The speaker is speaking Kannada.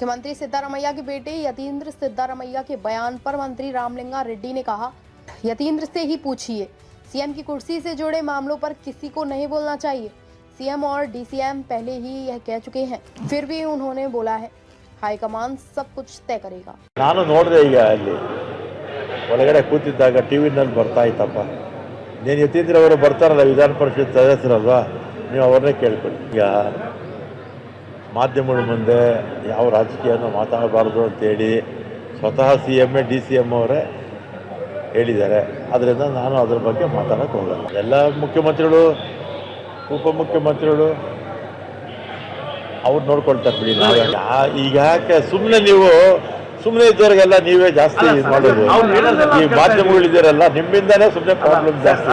मुख्यमंत्री सिद्धारमैया के बेटे यतींद्र सिद्धारमैया के बयान पर मंत्री रामलिंगा रेड्डी ने कहा, यतींद्र से ही पूछिए। सीएम की कुर्सी से जुड़े मामलों पर किसी को नहीं बोलना चाहिए। सीएम और डीसीएम पहले ही यह कह चुके हैं, फिर भी उन्होंने बोला है हाईकमान सब कुछ तय करेगा। ನಾನು ನೋಡಿದೆ ಈಗ ಅಲ್ಲಿ ಒಳಗಡೆ ಕೂತಿದ್ದಾಗ ಟಿವಿನಲ್ಲಿ ಬರ್ತಾ ಇತ್ತಪ್ಪ, ನೀನು ಯತೀಂದ್ರ ಅವರು ಬರ್ತಾರಲ್ಲ ವಿಧಾನ ಪರಿಷತ್ ಸದಸ್ಯರಲ್ವಾ, ನೀವು ಅವ್ರನ್ನೇ ಕೇಳ್ಕೊಳ್ಳಿ. ಈಗ ಮಾಧ್ಯಮಗಳ ಮುಂದೆ ಯಾವ ರಾಜಕೀಯನೂ ಮಾತಾಡಬಾರ್ದು ಅಂತೇಳಿ ಸ್ವತಃ CM DCM ಅವರೇ ಹೇಳಿದ್ದಾರೆ. ಅದರಿಂದ ನಾನು ಅದ್ರ ಬಗ್ಗೆ ಮಾತಾಡೋಕ್ಕೆ ಹೋಗಲ್ಲ. ಎಲ್ಲ ಮುಖ್ಯಮಂತ್ರಿಗಳು ಉಪಮುಖ್ಯಮಂತ್ರಿಗಳು ಅವ್ರು ನೋಡ್ಕೊಳ್ತಾರೆ ಬಿಡಿ. ಈಗ ಯಾಕೆ ಸುಮ್ಮನೆ ಇದ್ದವ್ರಿಗೆಲ್ಲ ನೀವೇ ಜಾಸ್ತಿ ಮಾಡೋದು. ಈ ಮಾಧ್ಯಮಗಳಿದ್ದೀರಲ್ಲ, ನಿಮ್ಮಿಂದಲೇ ಸುಮ್ಮನೆ ಪ್ರಾಬ್ಲಮ್ ಜಾಸ್ತಿ.